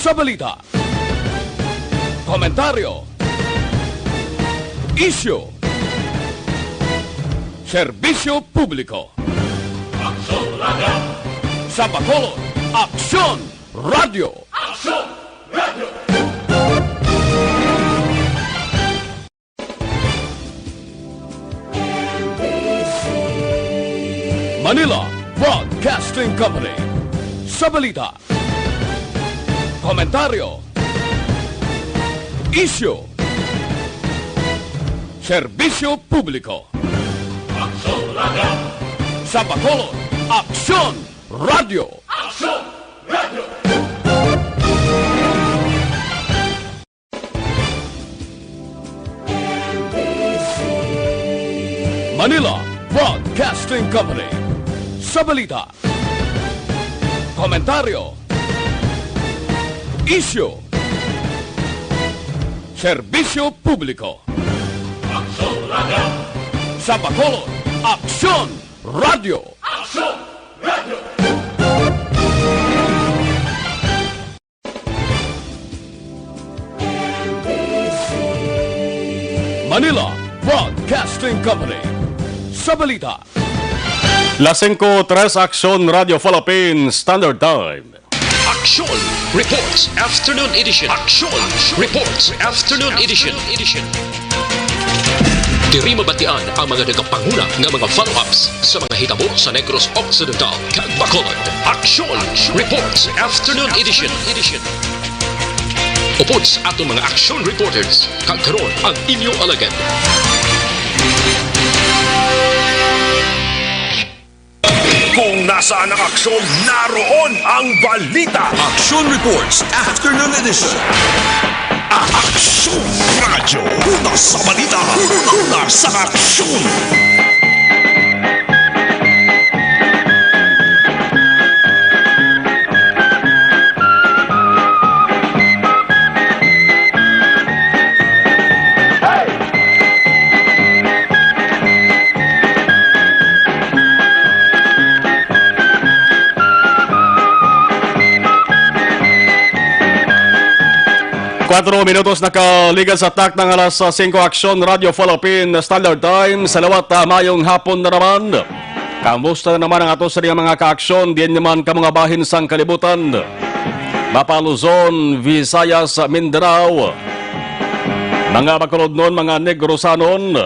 sa balita, komentaryo, isyu, serbisyo publiko. Aksyon Radio! Sa Bacolod, Aksyon Radio! Aksyon Radio! Manila Broadcasting Company. Sa balita, komentaryo, isyu, serbisyo publiko. Aksyon Radio! Sa Bacolod, Aksyon Radio! Aksyon Radio! Manila Broadcasting Company. Sa balita, komentaryo, isyu, serbisyo publiko. Aksyon Radio! Sa Bacolod, Aksyon Radio! Aksyon Radio! Manila Broadcasting Company. Sa balita, Las 5:03 Aksyon Radio Philippines Standard Time. Aksyon Reports Afternoon Edition. Aksyon Reports Afternoon Edition. Diri mabatian ang mga nagapanguna nga mga follow-ups sa mga hitabo sa Negros Occidental kag Bacolod. Aksyon Reports Afternoon Edition. Upod sa atong mga action reporters kag karon ang inyong alagad. Kung nasaan ang aksyon, naroon ang balita. Action Reports Afternoon Edition. Aksyon Radyo. Una sa balita. Una sa aksyon. Cuatro minutos nakaligan sa tak ng alas 5 Aksyon Radio Philippine Standard Time. Salawat mayong hapon na naman. Kamusta na naman ang ato sa mga ka-aksyon? Diyan naman ka mga bahin sang kalibutan. Mapa Luzon, Visayas, Mindanao. Mga Bacolod nun, mga Negrosanon.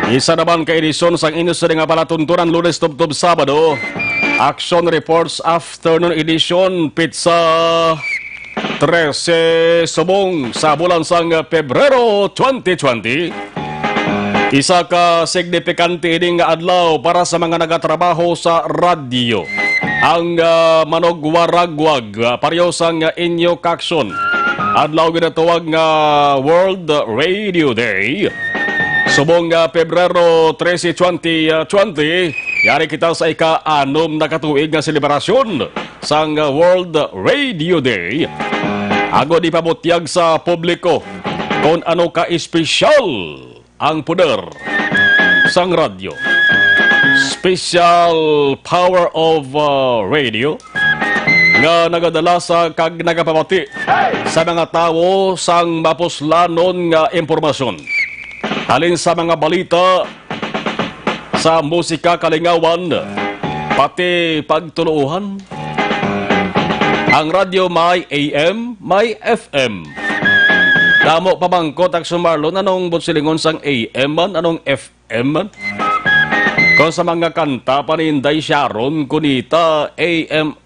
Isa naman ka-edisyon sang inyo sa nga palatuntunan Lunes tubtob Sabado. Action Reports Afternoon Edition, Pizza 13 subong sa bulan sang Pebrero 2020. Isa ka signifikante ining adlaw para sa mga nagatrabaho sa radyo. Ang manogwaragwag pareho sang inyo kaksyon. Adlaw ginatawag nga World Radio Day. Subong Pebrero 13, 2020, yari kita sa ika-6 na katuig nga selebrasyon sang World Radio Day. Ago di pabutyag sa publiko kung ano ka-espesyal ang poder sang radyo. Special power of radio nga nagadala sa kag nagapabati sa mga tao sang mapuslanon nga impormasyon. Alin sa mga balita, sa musika kalingawan, pati pagtuluhan. Ang radyo may AM, may FM. Damo pamangkot ang sumarlon, anong butsilingon sang AM man, anong FM man? Kung sa mga kanta paninday Sharon, kunita, AM.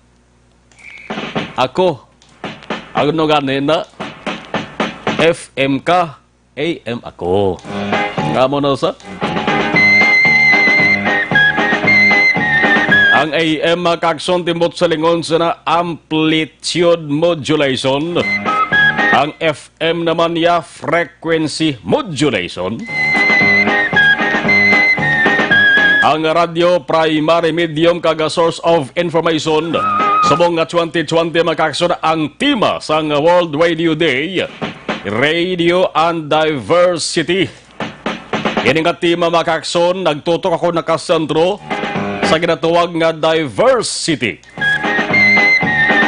Ako, ano ganina? FM ka, AM ako. Nga mo na sa? Ang AM kakson timbot sa lingon sa na amplitude modulation. Ang FM naman ya frequency modulation. Ang radio primary medium kaga source of information. Subong nga 2020 makakson ang tema sa World Radio Day. Radio and Diversity. Yan nga tema makakson, nagtutok ako nakasentro sa ginatawag nga diversity.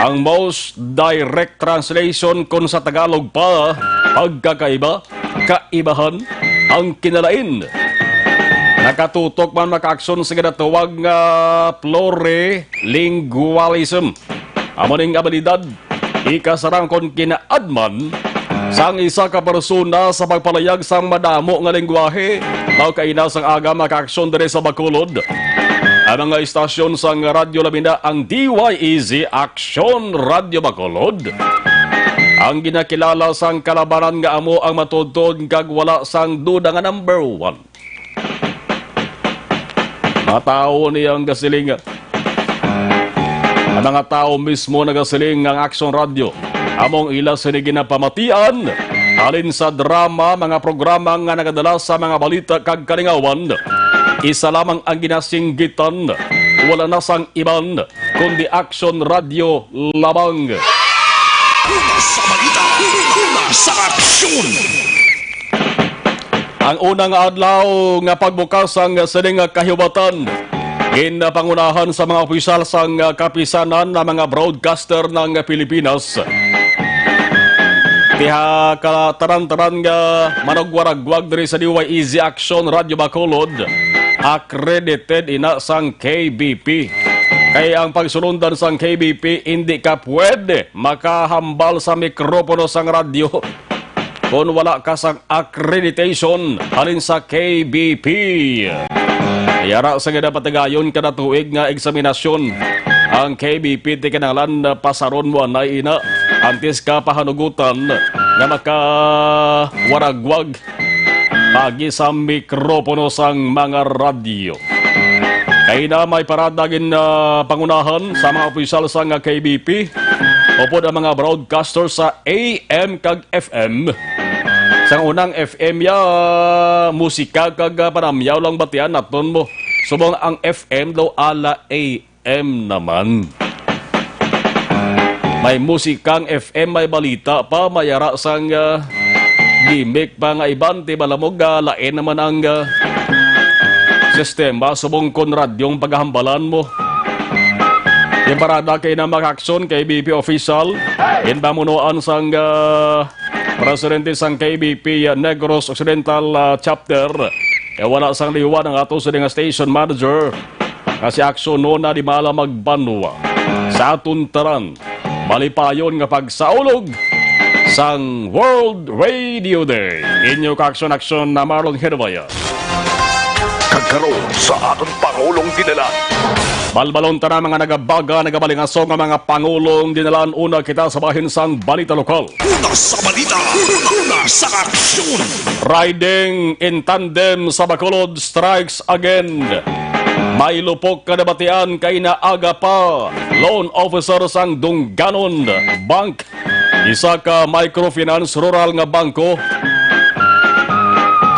Ang most direct translation kung sa Tagalog pa, pagkakaiba, kaibahan, ang kinalain. Nakatutok man makaaksyon sa ginatawag nga plurilingualism. Amoning abilidad, ikasarang kon kinaadman sang isa ka persona sa pagpalayag sang madamo nga lengguwahe, mao kaina sang aga makaaksyon diri sa Bacolod. Ang mga istasyon sang radyo labi na ang DYEZ Aksyon Radio Bacolod. Ang ginakilala sang kalabanan nga amo ang matudtod kag wala sang duda nga number 1. Mga tao niyang gasiling. Ang mga tao mismo nagasiling ang Aksyon Radio. Among ila sini ginapamatian alin sa drama, mga programa nga nagadala sa mga balita kag kalingawan. Isa lamang ang ginasinggitan, wala na sang iban, kundi Aksyon Radio lamang. Una sa balita, una sa aksyon. Ang unang adlaw nga pagbukas ang sining kahibatan, ginapangunahan sa mga opisyal sang kapisanan ng mga broadcaster ng Pilipinas. Tiha kalataran-taran nga managwaragwag diri sa DYEZ Aksyon Radio Bacolod, accredited ina sang KBP. Kaya ang pagsulundan sang KBP, hindi ka pwede makahambal sa mikropono sang radyo kung wala ka sang accreditation halin sa KBP. Yara sa nga patagayon kada tuig nga eksaminasyon ang KBP ti kinahanglan pasaron mo na ina antes ka pahanugutan nga makawaragwag pagi sa mikropono sang mga radyo. Kaya na may paradagin na pangunahan sa mga opisyal sa KBP upod ang mga broadcaster sa AM kag FM. Sa unang FM ya musika kag panamyaw lang batian naton mo. Subong ang FM daw ala AM naman. May musikang FM, may balita pa, mayara sang gimmick pa nga iban, ti balamog lain naman ang sistema subong kon radyong paghahambalan mo. Yung parada kay na makaksyon kay BP official, in bamunuan sang presidente sang KBP Negros Occidental chapter. Wala sang liwan ang ato sa nga station manager kasi aksyon no na di mala magbanwa sa atuntaran malipayon nga pagsaulog sang World Radio Day. Inyo ka-aksyon na Marlon Hervaya. Kagkaroon sa aton Pangulong dinala. Balbalon ta na mga nagabaga, nagabalingasong nga mga Pangulong dinalaan. Una kita sa bahin sang balita lokal. Una sa balita, una sa aksyon. Riding in tandem sa Bacolod strikes again. May lupok kadabatian kay naaga pa. Loan officer sang Dunganon Bank. Isa ka microfinance rural nga bangko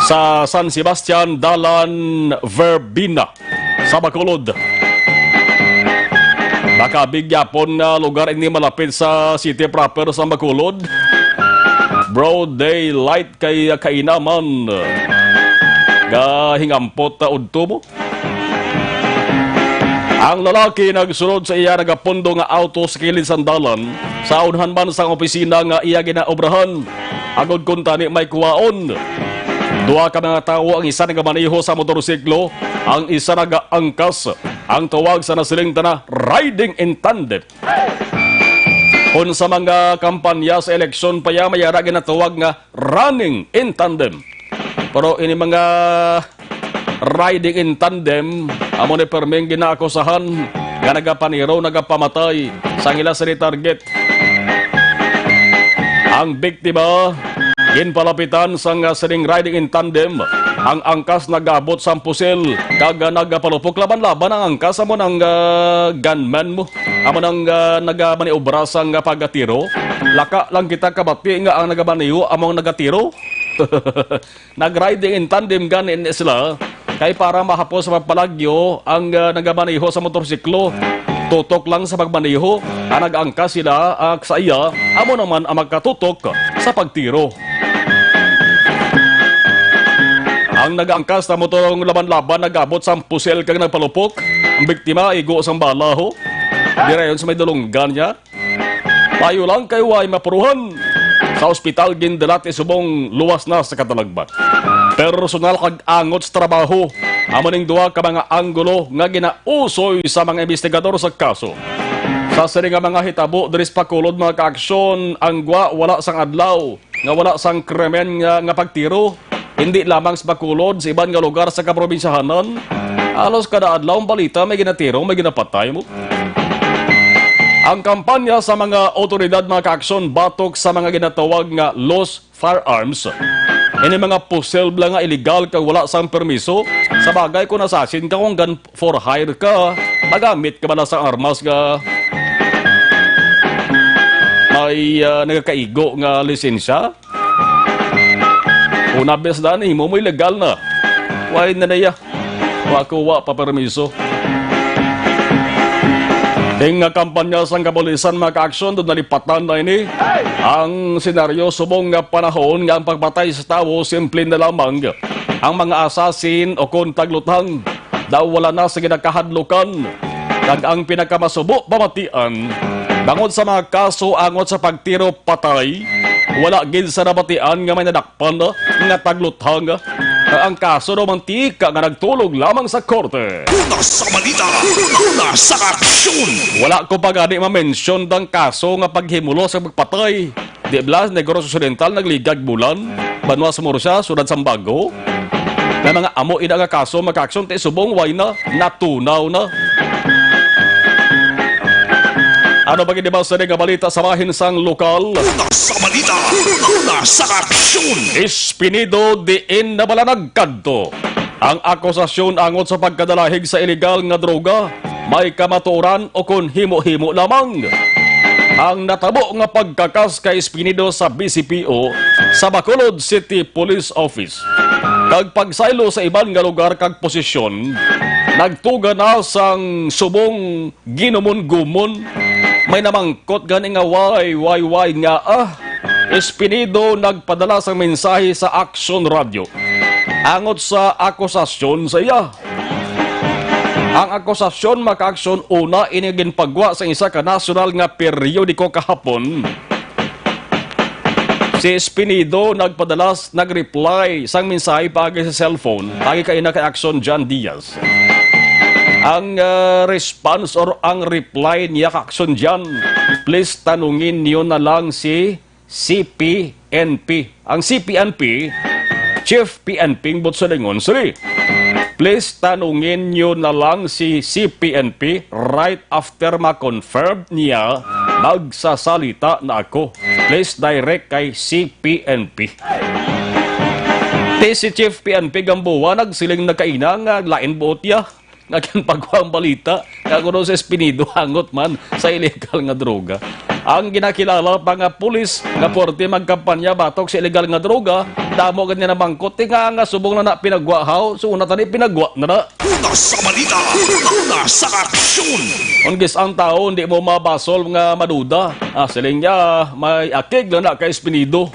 sa San Sebastian, Dalan, Verbena sa Bacolod. Nakabigyapon na lugar ini malapit sa city proper sa Bacolod. Broad daylight kay kainaman. Gahingampot ta udto mo. Ang lalaki nagsunod sa iya nagapundo nga auto sa kilid sandalan sa unhan man sang opisina nga iya ginaobrahan. Agod kuntani may kuwaon. Dua ka mga tao, ang isa nagamaneho sa motorsiklo, ang isa nagaangkas. Ang tawag sa nasiling na riding in tandem. Kung sa mga kampanya sa eleksyon pa ya mayara ginatawag nga running in tandem. Pero ini mga riding in tandem, amo ni permeng ginaakusahan nga nagapaniro, nagapamatay sa ila sa target. Ang biktima ginpalapitan sa sining riding in tandem. Ang angkas nagabot sa pusil kaga nagapalupok laban-laban ang angkas amo ng gunman mo amo ng nagamaniobra sa pagatiro. Laka lang kita kabati nga ang nagamaniho among nagatiro. Nag-riding in tandem ganin sila kay para mahapos sa pagpalagyo ang nagamaniho sa motorsiklo. Tutok lang sa pagmaniho ang nag-angkas sila sa iya amo naman ang magkatutok sa pagtiro. Ang nag-angkas na motorong laban-laban nagabot sa pusel kag nagpalupok. Ang biktima igo sang bala ho. Dirayon sa may dulunggan niya. Tayo lang kayo ay mapuruhan. Sa ospital gindalat isubong luwas na sa katalagbat. Personal kag angot sa trabaho. Amaning duwa ka mga anggulo nga ginausoy sa mga investigador sa kaso. Sa siri nga mga hitabo diri sa Bacolod mga kaaksyon, ang gwa wala sang adlaw, nga wala sang krimen nga pagtiro. Hindi lamang sa Bacolod, sa ibang nga lugar sa kaprobinsyahanan. Alos kada adlaw ang balita may ginatiro, may ginapatay mo. Ang kampanya sa mga otoridad mga kaaksyon batok sa mga ginatawag nga lost firearms. Ini mga posible nga illegal kag wala sang permiso. Sa bagay kung assassin ka kung gun for hire ka, magamit ka ba na sa armas nga may nagkaigo nga lisensya? Una bes na ni mo illegal na. Why na naya? Wakuwa pa permiso. Nga kampanya sa kapulisan mga kaaksyon doon nalipatan na ini ang senaryo subong nga panahon nga ang pagpatay sa tao simple na lamang ang mga asasin o kung taglutang daw wala na sa ginakahadlukan kag ang pinakamasubo pamatian bangod sa mga kaso angot sa pagtiro patay wala gid sa nabatian nga may nadakpan nga taglutang ang kaso daw mantika nga nagtulog lamang sa korte. Una sa balita, una sa aksyon. Wala ko pa gani ma-mention dang kaso nga paghimulo sa pagpatay. Di blas, Negros Occidental nagligag bulan. Banwa sa Murcia, Sunod Sambago. Na mga amo ina nga kaso makaaksyon ti subong way na natunaw na. Ano ba ba sa nga balita sa mahinsang lokal? Una sa balita, una sa aksyon. Espinido diin na bala nagkadto. Ang akusasyon angot sa pagkadalahig sa illegal nga droga, may kamaturan o kun himo-himo lamang. Ang natabo nga pagkakas kay Espinido sa BCPO sa Bacolod City Police Office. Kag pagsaylo sa ibang nga lugar kag posisyon, nagtuga na sang subong ginumon-gumon. May namangkot gani nga why nga Espinido nagpadala sang mensahe sa Action Radio. Angot sa akusasyon sa iya. Ang akusasyon maka-aksyon una inigin pagwa sa isa ka nasyonal nga periodiko kahapon. Si Espinido nag-reply sang mensahe pagi sa cellphone pagi kay na kay Action John Diaz. Ang response or ang reply niya ka Action John, please tanungin niyo na lang si CPNP. Ang CPNP, Chief PNP Butsalingon Sri. Please tanungin nyo na lang si CPNP right after ma-confirm niya magsasalita na ako. Please direct kay CPNP. Si Chief PNP Gamboa nagsiling na kaina nga lain buot ya. Naging pagwang balita nga kuno sa Espinido hangot man sa illegal nga droga. Ang ginakilala pa nga pulis nga porte magkampanya batok sa illegal nga droga, damo ganyan na bangkot nga subong na pinagwahaw, so una tani pinagwa na na. Una sa balita, una sa aksyon. Ungis ang tao hindi mo mabasol nga maduda. Siling niya may akig lang na kay Espinido.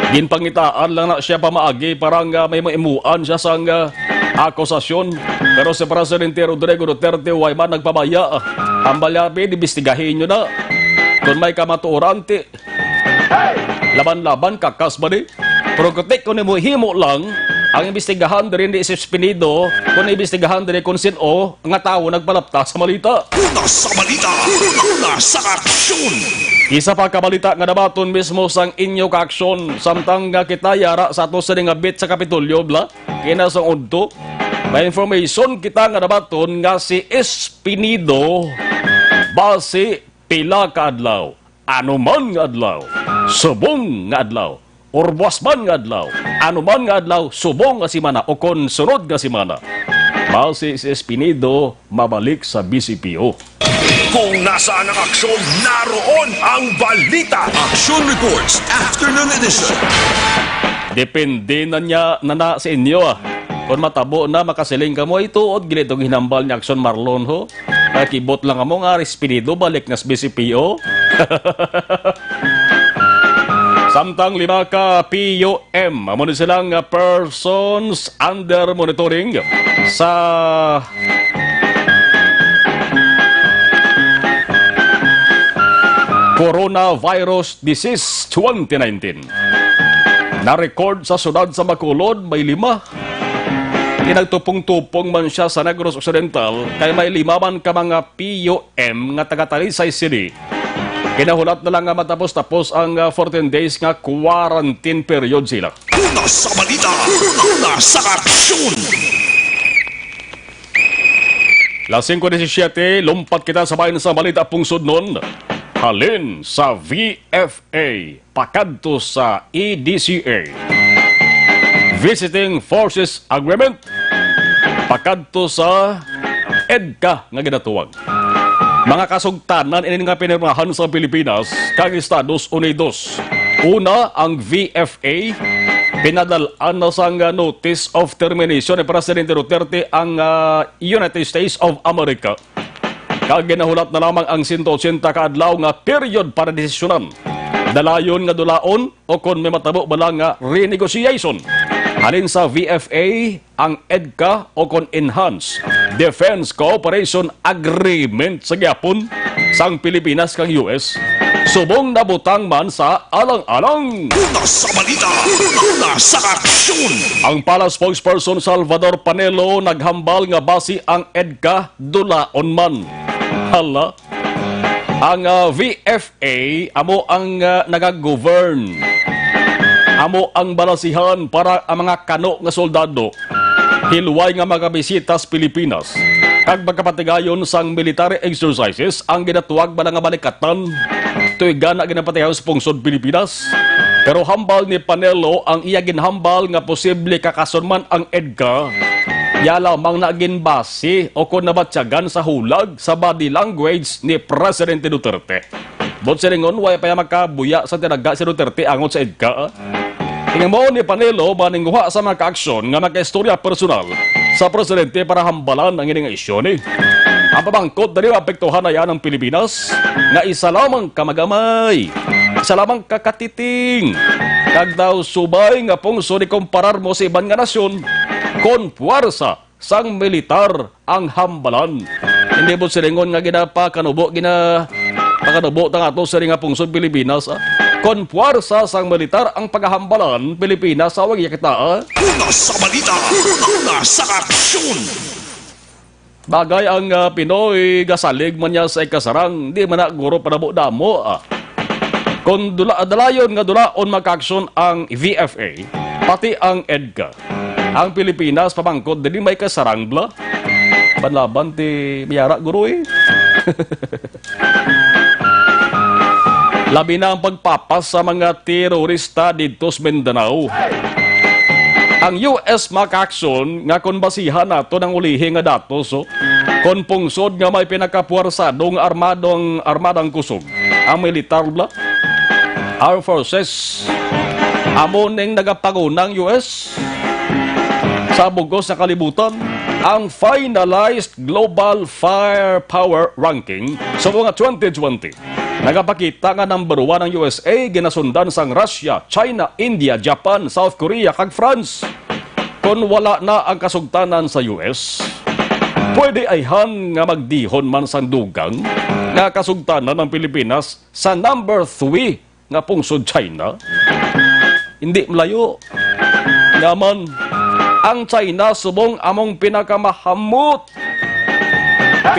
Ginpangitaan lang na siya pamaagi parang may maimuan siya sa akusasyon. Pero si Presidente Rodrigo Duterte way man nagpabaya. Ang balyabi, dibistigahin nyo na. Kung may kamaturan, laban-laban, kakas ba ni? Pero kung mo himo lang, ang imbestigahan din di si Espinido, kung imbestigahan din kung sino, nga tao nagpalapta sa malita. Una sa balita, una sa aksyon. Isa pa kabalita nga nabaton mismo sang inyo ka-aksyon, samtang nga kita yara sa ato sa nga bit sa Kapitolyo, bla, kina sa unto. May information kita nga nabaton nga si Espinido base pila ka adlaw, anuman nga adlaw, subong nga adlaw, urbwas man nga adlaw, anuman nga adlaw, subong nga simana o kon sunod nga simana. Base si Espinido mabalik sa BCPO. Kung nasaan ang aksyon, naroon ang balita. Action Reports Afternoon Edition. Depende na niya na sa inyo Kung matabo na makasiling ka mo, ituod gilitong hinambal ni Action Marlon ho. Kibot lang mo nga, Espinido, balik na sa BCPO. Samtang 5 ka POM, amo na silang persons under monitoring sa Coronavirus Disease 2019. Na-record sa syudad sa Bacolod, may 5. Pinagtupong-tupong man siya sa Negros Occidental, kay may 5 man ka mga PUM nga taga-Talisay City. Kinahulat na lang nga matapos-tapos ang 14 days nga quarantine period sila. Una sa balita, una sa aksyon. Las 5:17, lumpat kita sa bayan sa balita pungsod nun. Halin sa VFA, pakadto sa EDCA. Visiting Forces Agreement, pakadto sa EDCA nga ginatuwag. Mga kasugtanan ini nga pinirmahan sa Pilipinas kag Estados Unidos. Una, ang VFA, pinadalaan na sa notice of termination ni Presidente Duterte ang United States of America. Kag ginahulat na lamang ang 180 kaadlaw nga period para desisyonan. Dalayon nga dulaon o kung may matabo ba lang nga renegotiation. Halin sa VFA ang EDCA o kung Enhanced Defense Cooperation Agreement sa gyapon sang Pilipinas kang US. Subong nabutang man sa alang-alang. Una sa balita, una sa aksyon. Ang pala spokesperson Salvador Panelo naghambal nga basi ang EDCA dulaon man. Hala, ang VFA amo ang nagagovern. Amo ang balasihan para ang mga kano nga soldado hilway nga magabisita sa Pilipinas. Kag magkapatigayon sang military exercises ang ginatuwag ba nga balikatan tuigan na ginapatigayon sa pungsod Pilipinas. Pero hambal ni Panelo ang iya ginhambal nga posible kakasunman ang EDCA. Ya lamang na ginbase o kung nabatyagan sa hulag sa body language ni Presidente Duterte. Bot silingon, way pa magkabuya sa tinaga si Duterte angon sa EDCA. Tingnan mo ni Panelo maningguha sa mga kaaksyon nga magkaistorya personal sa Presidente para hambalan ang ining isyo ni. Ang pabangkot na rin apektuhan na yan ng Pilipinas nga isa lamang kamagamay, isa lamang kakatiting. Kag daw subay nga pungso ni komparar mo sa ibang nga nasyon kon puwersa sang militar ang hambalan. Hindi mo silingon nga ginapakanubo, pakanubo tang ato sa ring nga pungsod Pilipinas. Kon puwersa sang militar ang paghahambalan Pilipinas sa wagi kita. Una sa balita, una sa aksyon. Bagay ang Pinoy gasalig man niya sa ikasarang, di man na guro panabo damo. Kung dalayon nga dulaon magkaksyon ang VFA, pati ang EDCA. Ang Pilipinas pamangkot dili may kasarang bla. Panlaban ti biyara guro eh. Labi na ang pagpapas sa mga terorista dito sa Mindanao. Ang US makaksyon nga kon basihan nato ng ulihi nga datos kon pungsod nga may pinakapuwersadong armadang kusog ang militar bla Armed Forces amo ning nagapangunang US sa bugos sa kalibutan ang finalized Global Firepower Ranking sa mga 2020. Nagapakita nga number 1 ang USA, ginasundan sang Russia, China, India, Japan, South Korea, kag France. Kung wala na ang kasugtanan sa US, pwede ayhan nga magdihon man sang dugang nga kasugtanan ng Pilipinas sa number 3 nga pungsod China. Hindi malayo. Naman, ang China subong among pinakamahamot,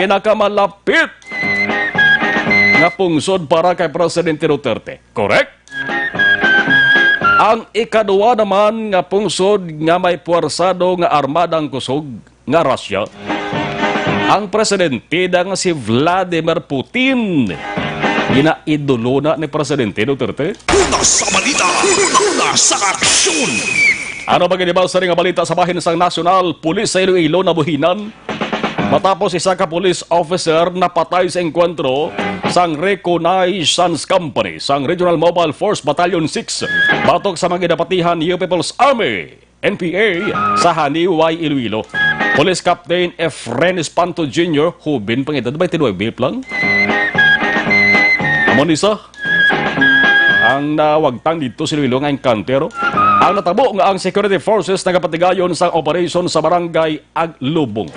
pinakamalapit nga pungsod para kay Presidente Duterte. Correct? Ang ikaduwa naman nga pungsod nga may puwersado nga armadang kusog nga Russia. Ang presidente da nga si Vladimir Putin. Ginaidolo na ni Presidente Duterte. Una sa balita, una sa aksyon. Ano ba ginibal sa ring balita sa bahin sang National Police sa Iloilo na buhinan? Matapos isa ka police officer na patay sa engkwentro sang Reconnaissance Company sang Regional Mobile Force Battalion 6 batok sa mga ginapatihan New People's Army NPA sa Haniway, Iloilo. Police Captain Efren Espanto Jr. hubin pangedad 29 lang. Amon isa ang nawagtang dito si Iloilo nga engkantero. Ang natabo nga ang security forces nagapatigayon sa operation sa barangay Aglubong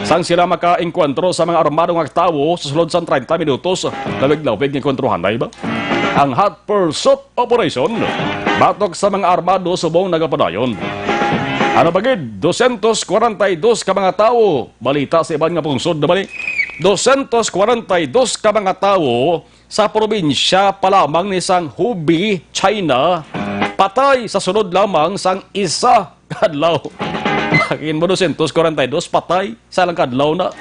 Sang sila maka-enkwentro sa mga armadong tawo sa sulod sa 30 minutos, lawig-lawig ng kontrohan na iba. Ang Hot Pursuit Operation, batok sa mga armado subong nagapadayon. Ano bagid, 242 ka mga tao, balita sa ibang nga pungsod na bali. 242 ka mga tao sa probinsya pa lamang ni sang Hubei, China, patay sa sunod lamang sang isa kadlaw. Makin mo 242 patay sa lang kadlaw na.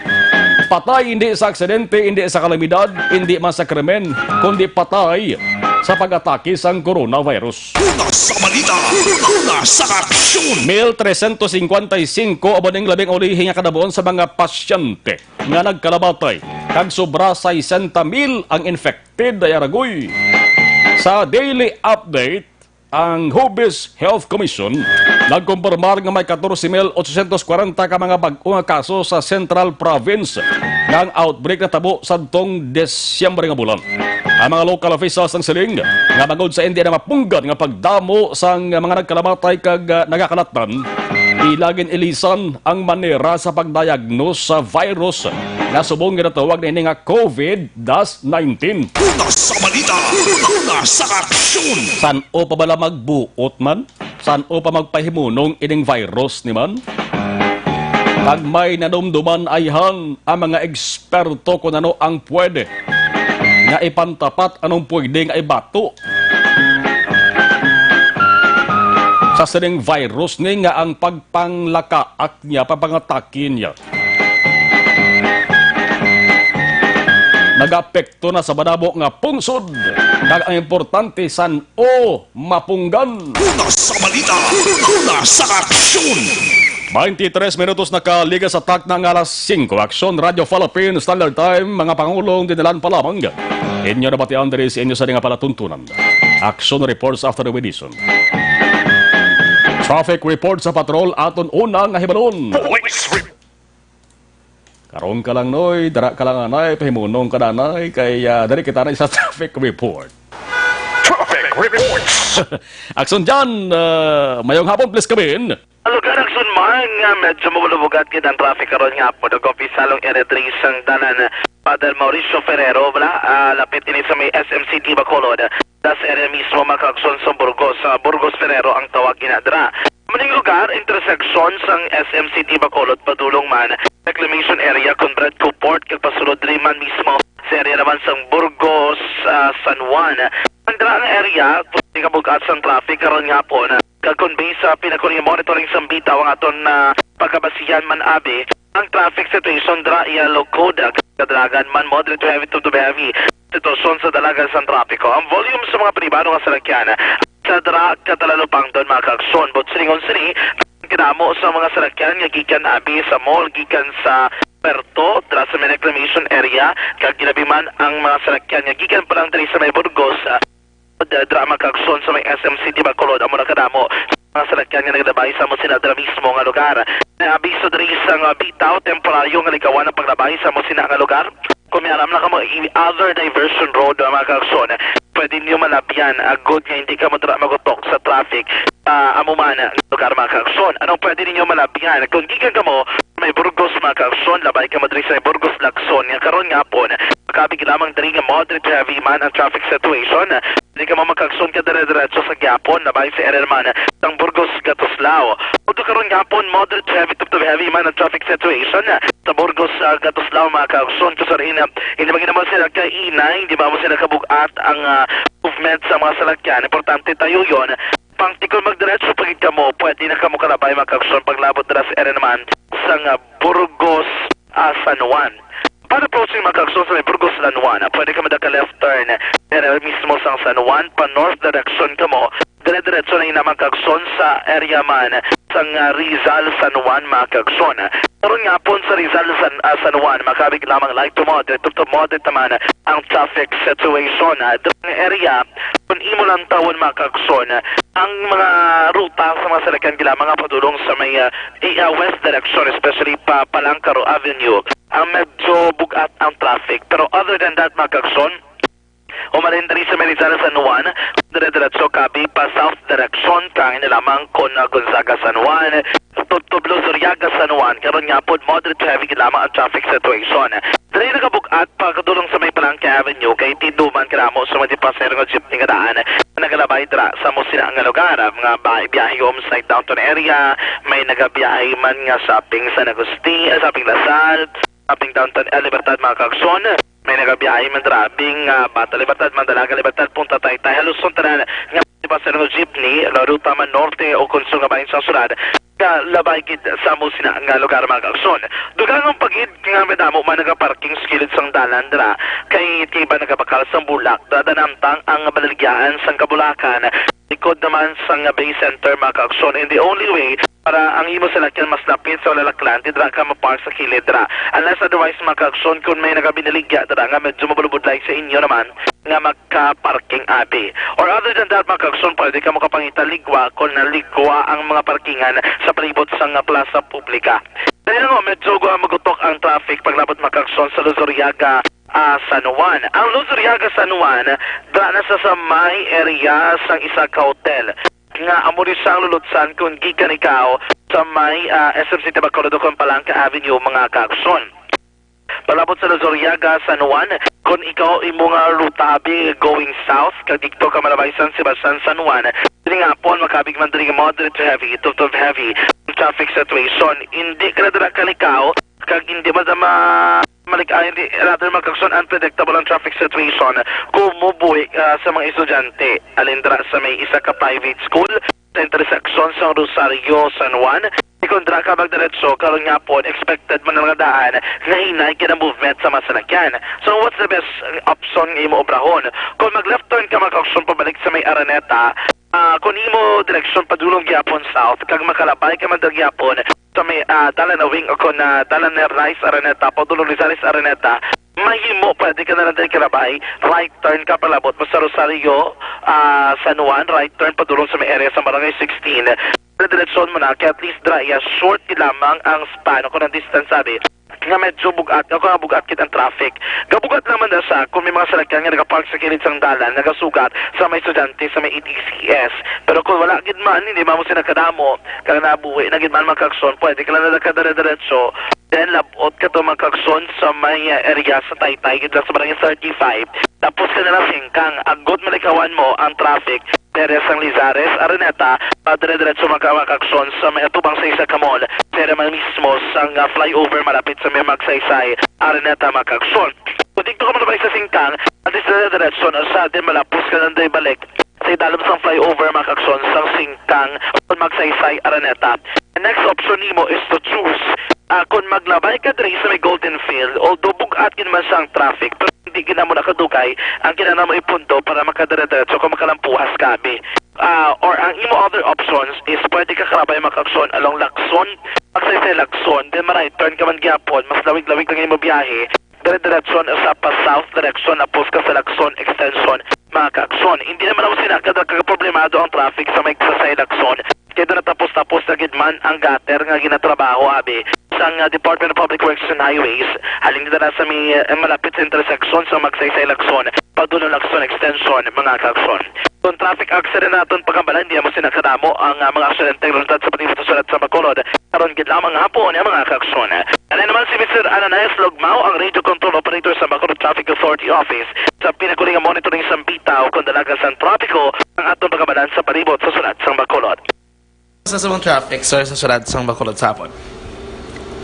Patay hindi sa aksidente, hindi sa kalamidad, hindi man sa krimen, kundi patay sa pag-atake sang coronavirus. Una sa balita, una sa aksyon. 1,355 abaning labing ulihi nga kadabuon sa mga pasyente nga nagkalabatay. Kag sobra 60,000 ang infected ay aragoy. Sa daily update, ang Hubis Health Commission nagkumpirmar nga may 14,840 ka mga bag-o nga kaso sa Central Province ng outbreak na tabo sa tong Desyembre nga bulan. Ang mga local officials ng siling nga bangod sa hindi na mapunggan nga pagdamo sang mga nagkalamatay kag nagakalatan, ilagin ilisan ang manera sa pagdiagnose sa virus nga subong ginatawag na ini nga COVID-19. Una sa balita, una sa aksyon. San o pa bala magbuot man? San o pa magpahimunong ining virus ni man? Pag may nadumduman ayhan ang mga eksperto kung ano ang pwede nga ipantapat anong pwede nga ibato sa sining virus ni nga ang pagpanglakaak niya, papangatakin niya. Nag-apekto na sa banabo nga pungsod. Kag ang importante san o mapunggan. Una sa balita, una sa aksyon. 23 minutos nakaliga sa tak ng alas 5. Aksyon Radio Philippines Standard Time. Mga Pangulong dinalan pa lamang. Inyo na batian diri sa inyo sa nga palatuntunan. Action reports after the edition. Traffic report sa patrol aton unang nga hibalon. Police report. Karong ka lang noy, dara ka lang anay, pahimunong ka nanay, kaya dari kita na sa traffic report. Traffic reports. Aksyon dyan, mayong hapon, please come in. Lugar aksun man nga medyo mabulubugat kita ang traffic karon nga po nagkopisalong area 3 sang dalan Father Mauricio Ferrero lapit ini sa may SMCT Bacolod das area mismo makakson sa Burgos Ferrero ang tawag ginadra. Maning lugar intersection sang SMCT Bacolod padulong man reclamation area Conrad Couport kag pasulod rin man mismo sa area naman sang Burgos San Juan. Ang dalang area tuwing kabugat sang traffic karon nga po na kag-convey sa pinakuring monitoring sang bitaw ang aton na pagkabasihan man abi ang traffic situation dra iya locod kadalagan man moderate to heavy to heavy sitwasyon sa dalagan sang trapiko. Ang volume sa mga pribado nga salakyan sa dra katalalupang doon mga kakson but siningon sini kinamo sa mga salakyan nga gikan abi sa mall gikan sa Perto dra sa may reclamation area kag ginabi man ang mga salakyan nga gikan pa lang diri sa may Burgos drama kakson sa may SMCT Bacolod amo na kadamo mga salakyan nga naglabay sa mo sinadra mismo nga lugar. Abiso diri sa nga bitaw temporaryo nga likawan ang paglabay sa mo sina nga lugar. Kung may alam na ka mo other diversion road mga kakson pwede niyo malabyan good nga hindi ka mo dra magutok sa traffic amo man lugar mga kakson. Anong pwede niyo malabyan kung gikan ka mo may Burgos mga kakson labay ka mo diri sa Burgos Lacson nga karon nga po makabig lamang diri nga moderate to heavy man ang traffic situation. Hindi ka mamakagson ka dire-diretso sa Gyapon labay sa area man ng Burgos Gatuslao. Uto karon Gyapon moderate to heavy man ang traffic situation sa Burgos Gatuslao mga kakson kasarin hindi ba naman sila kainay, hindi ba mo sila kabugat ang movement sa mga salakyan. Importante tayo yon. Pangtikol magdiretso pagid ka mo pwede na ka mo kalabay mga kakson paglabot dira sa area naman sa Burgos San Juan. Para approaching Magkagson sa may Burgos San Juan, pwede ka madaka left turn area mismo sa San Juan, pa north direction ka mo, dire-diretso na yung Magkagson sa area man sa Rizal San Juan Magkagson. Karon nga po sa Rizal San Juan, makabig lamang light to moderate naman ang traffic situation. Doon area, kung imo lang tawon Magkagson, ang mga ruta sa mga salakyan gila, mga padulong sa may west direction, especially pa Palangcaro Avenue, ang medyo bugat ang traffic. Pero other than that, mga kakson, Umarin diri sa Merizana San Juan, dire-diretso kabi pa south direction kang inilamang kon Gonzaga San Juan, Tublo Zuriaga San Juan, karon nga pod moderate to heavy lamang ang traffic situation. Dili nakabugat pagdulong sa may Palangke Avenue kay Tinduman kanamo sa mga pasero nga jeepney nga daan. Nagalabay dira sa Musina ang lugar, mga biyahe homesite downtown area, may nagabiyahe man nga shopping San Agustin, shopping Lasal, shopping downtown Libertad mga kaagson. May nagabiyahe man drabing Bata Libertad, Mandalaga Libertad, Punta Taytay, Haluson tanan nga pasero nga jeepney, ruta man norte o konsul nga bahin sa sulad. Labay gid sa Musina nga lugar mga kaagson. Dugang ang pagid nga medamo man nagaparking sa kilid sang dalan dira kay tiba nagabakal sang bulak dadanamtang ang balaligyan sang Kabulakan likod naman sang Bay Center mga kaagson. And the only way para ang imo salakyan mas lapit sa lalaklan dira ka mapark sa kilid dira. Unless otherwise mga kaagson kung may nagabinaligya dira nga medyo mabulubudlay sa inyo naman nga magka-parking abi. Or other than that mga kaagson, pwede ka makapangitaligwa kung naligwa ang mga parkingan sa palibot sa plaza publika. Dahil nga medyo magutok ang traffic paglabot mga kaagson sa Luzuriaga San Juan. Ang Luzuriaga San Juan dra na sa may area sang isa ka hotel nga amo rin siyang lulutsan kung gikan ikaw sa may SMC Tabacolodo kung Palangka Avenue mga kaagson. Palabot sa Luzuriaga San Juan, kung ikaw imo nga rutabi going south, kag dito ka malabay San Sebastian San Juan, dili nga po makabig man diri moderate to heavy, to heavy traffic situation. Hindi ka na dira kalikaw, kag hindi madama hindi rather magkakson unpredictable ang traffic situation kung mubuhi sa mga estudyante. Alindra sa may isa ka private school sa intersection sa Rosario San Juan. Ikondra ka magdiretso, karon nga po, expected man ang mga daan nga hinay ka ng movement sa masalakyan. So what's the best option nga imo obrahon? Kung mag-left turn ka mag-option pabalik sa may Araneta, kung imo direksyon padulong gyapon south, kag makalabay ka man gyapon sa may dalan na wing o kung dalan na Rice Araneta, padulong Rizales Araneta, mahimo, pwede ka na lang din kalabay, right turn ka palabot mo sa Rosario San Juan, right turn padulong sa may area sa Barangay 16. Diretsyon mo na, kaya at least dry, short lamang ang span, kung ang distance sabi, nga medyo bugat, ako nga bugat kit ang traffic. Gabugat naman na sa, kung may mga salakyan nga nagapark sa kilid sang dalan, nagasugat sa may estudyante, sa may ETCS. Pero kung wala gid man, hindi mo sinakadamo, kaya nabuhi, na gid man magkakson, pwede ka lang nakadare-diretso, then labot ka to magkakson sa may area sa Taytay, gid lang sa barangay 35, tapos ka na singkang, agod malikawan mo ang traffic, area sang Lizares, Araneta, padire-diretso magkakson sa may atubang sa isa kamol, area man mismo sang flyover malapit sa may Magsaysay, Araneta, magkakson. Kung dito ka malabay sa singkang, at least dire-diretso na sa atin malapos ka nanday balik sa idalom sang flyover magkakson sang singkang o Magsaysay, Araneta. The next option nimo is to choose kung maglabay ka diri sa may Golden Field, although bugat kin man sang traffic, pero hindi gina mo nakadugay ang kinana mo ipunto para makadire-diretso kung makalampuhas kabi. Or ang imo other options is pwede ka karabay makakson along Lacson, Magsaysay Lacson, then maray turn ka man gyapon, mas lawig-lawig lang imo biyahe, dire-diretso sa pa south direction, apos ka sa Lacson extension mga kaakson. Hindi naman ako sinakad kagproblemado ang traffic sa may Magsaysay Lacson. Kaya doon natapos na gidman ang gutter nga ginatrabaho abi sa Department of Public Works and Highways. Haling dito sa may malapit sa intersection sa Magsaysay Lacson, Padulo Lacson extension mga kaakson. Kung traffic accident natin pagkambalan, hindi mo sinakadamo ang mga aksidente resultad sa patibot sa sulat sa Bacolod. Karon gid lamang hapon ang mga kaakson. Ano naman si Mr. Ananias Logmao, ang Radio Control Operator sa Bacolod Traffic Authority Office, sa pinakuling monitoring sa bitaw kung dalaga sa trapiko ang atong pagkambalan sa palibot sa sulat sa Bacolod. Sa subong traffic, sir, sa sulat sang Bacolod sapon.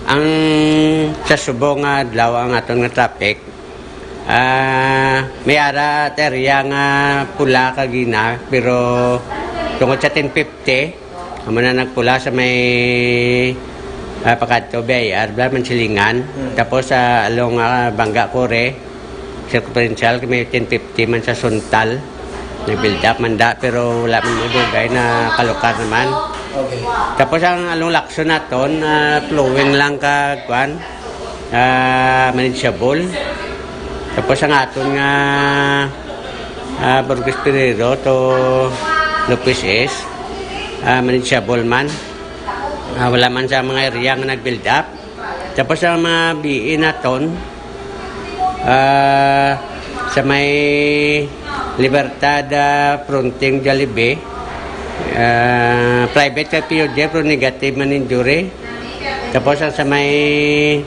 Ang sa subong nga adlaw ang aton nga traffic, may ara area nga pula kagina, pero tungod sa 1050, amo na nagpula sa may Pagkadto Bayar, man silingan, tapos sa along Bangga Kore, circumferential, may 1050 man sa Suntal, nag-build up man da, pero wala man madugay na kalukar naman. Okay. Tapos ang along Lacson naton, flowing lang kagwan, manageable. Tapos ang aton nga Burgos Pereiro to Lopez S, manageable man. Wala man sa mga area nga nag-build up. Tapos ang mga BE naton, sa may Libertad Fronting Jollibee. Private ka POJ pero negative man injury. Tapos ang sa may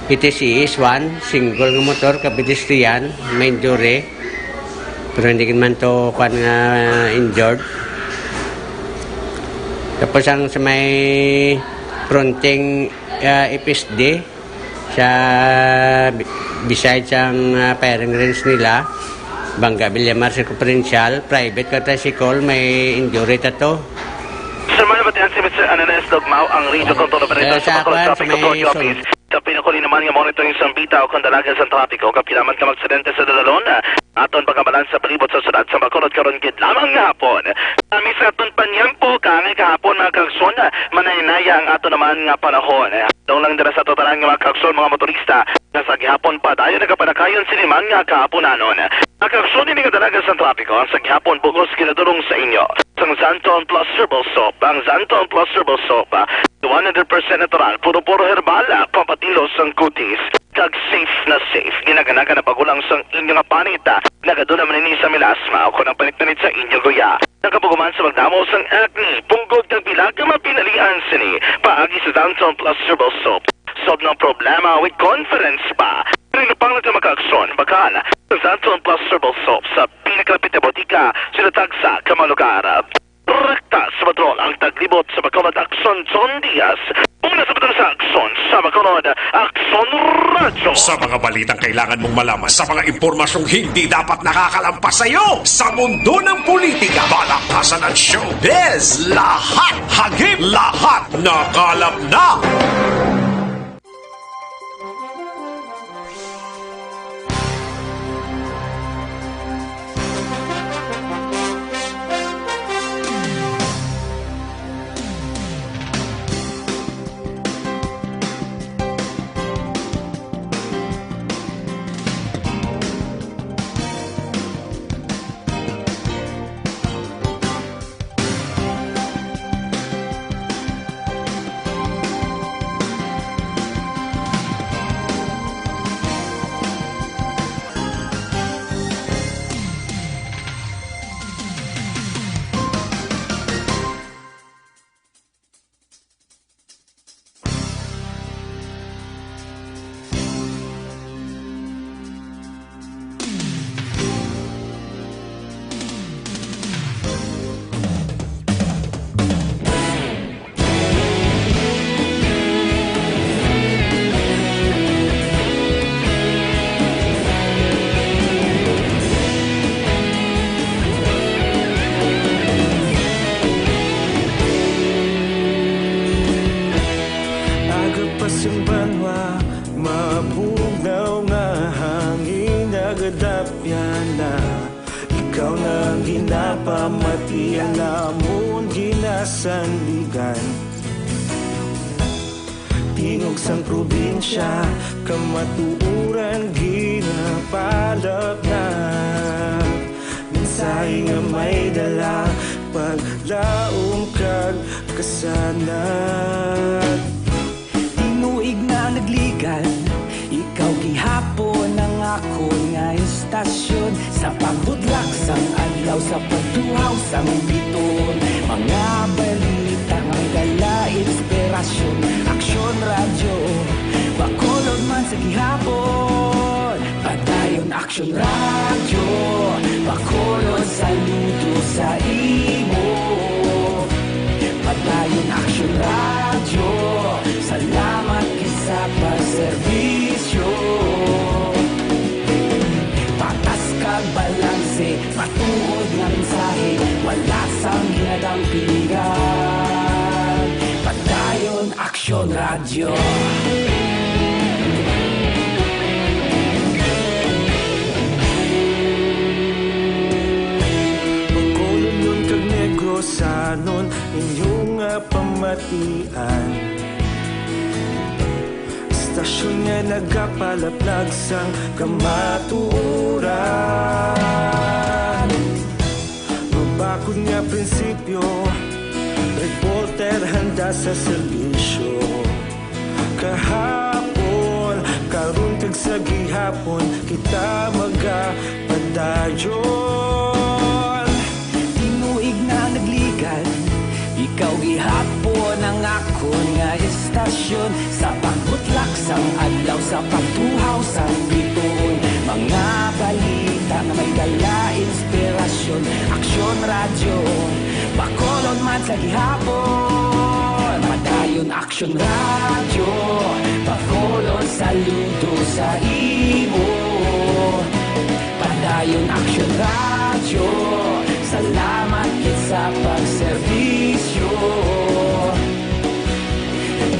PTC is 1, single ng motor, kapedestrian, may injury. Pero hindi man to injured. Tapos ang sa may Fronting FSD, sa besides ang firing range nila, Bangga Villamar Circumferential, private ka tricycle, may injury tato. Sir, manabatihan si Mr. Ananes Dogmao, ang Regional Control Operator sa Bacolod Traffic Authority Office. Sa pinakuli naman yung monitoring sa bita o kandalagan sa trapiko, kapilaman ka magsidente sa dalalon, aton pagkabalan sa palibot sa sulat sa Bacolod karon gid lamang nga hapon. Kami sa aton panyampo, kangay kahapon mga kagson, manaynaya ang aton naman nga panahon. Doon lang dira sa totalan nga mga kagson, mga motorista, nasa gihapon pa tayo nagapanakayon siniman nga kahaponanon. Ang kagson ini nga dalaga sa trapiko, ang sa gihapon bugos kinadurong sa inyo. Sang Zanton Plus Herbal Soap, ang Zanton Plus Herbal Soap, 100% natural, puro-puro herbal, pampatilos ang kutis. Kag safe na safe, ginaganaga na pagulang sang inyo nga panita, nagaduna man ini sa milasma, o kung ang paniktanit sa inyo guya. Nakapuguman sa magdamo sang acne, punggod kag bilag, mapinalian sini, paagi sa Zanton Plus Herbal Soap. Solve ng problema with confidence pa. Rinapang na makakson, bakal, sa Zanton Plus Herbal Soap sa pinakalapit na botika, sinatag sa Kamalugar. Rekta sa patrol ang taglibot sa Bacolod Akson John Diaz. Una sa patrol sa Akson sa Bacolod Akson Radio. Sa mga balitang kailangan mong malaman, sa mga impormasyong hindi dapat nakakalampas sa iyo, sa mundo ng politika, balakasan at showbiz, lahat hagip, lahat nakalap na. Ikaw na ginapamatian namon ginasandigan. Tingog sang probinsya, kamatuuran ginapalap na. Mensahe nga may dala, paglaom kag kasanat. Tinuig na nagligan, ikaw gihapon ang ako nga istasyon. Sa paghudlak sang adlaw, sa pagduhaw sang biton. Mga balita nga dala inspirasyon. Aksyon radyo, Bacolod man sa gihapon. Padayon Aksyon radyo, Bacolod saludo sa imo. Padayon Aksyon radyo, salamat kisa pagserbisyo. Patas kag balanse, matuod nga mensahe, wala sang ginadang piligan. Padayon Aksyon radyo. Bacolod nun kag Negrosanon, inyong pamatian. Stasyon nga nagapalaplag sang kamatuuran. Mabakod nga prinsipyo, reporter handa sa serbisyo. Kahapon, karon kag sa gihapon, kita ta magapadayon. Tinuig na nagligan, ikaw gihapon ang akon nga estasyon. Sa pagbutlak sang adlaw, sa pagtuhaw sang bituon, mga balita na may dala inspirasyon. Aksyon radyo, Bacolod man sa gihapon. Padayon Aksyon radyo, Bacolod saludo sa imo. Padayon Aksyon radyo, salamat kit sa pagserbisyo.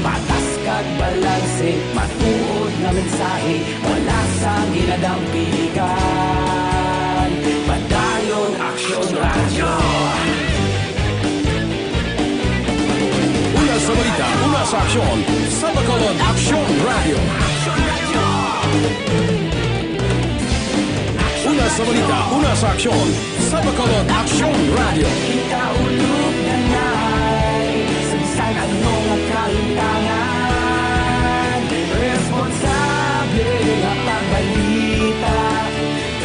Patas kag balanse, matuod nga mensahe, wala sang ginadampigan. Padayon Aksyon radyo. Una sa balita, una sa aksyon, sa Bacolod Aksyon Radio. Una sa balita, una sa aksyon, sa Bacolod Aksyon Radio. Ikaulog na ngay, sansan anong kalintangan. Responsable nga pagbalita,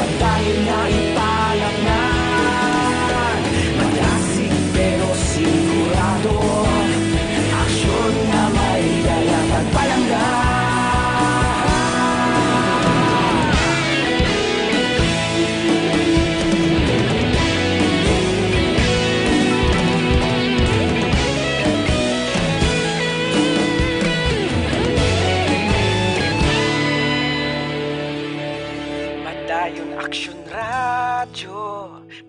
pagdayon na ipalangnan. Malasig pero sigurado, aksyon nga may dalang pagpalanggan. Padayon Aksyon radyo,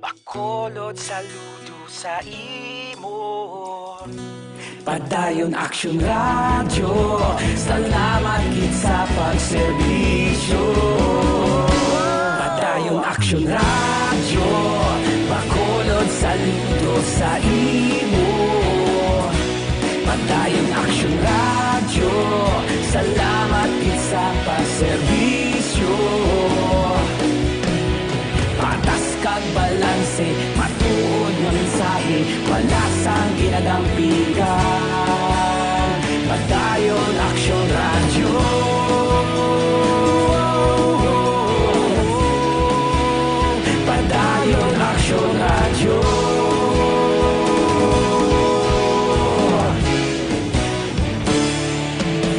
Bacolod saludo sa imo. Padayon Aksyon radyo, salamat kit sa pagserbisyo. Padayon Aksyon radyo, Bacolod saludo sa imo. Padayon Aksyon radyo, salamat kit sa pagserbisyo. Patas kag balanse, matuod nga mensahe, wala sang ginadampigan. Padayon Aksyon radyo. Padayon Aksyon radyo.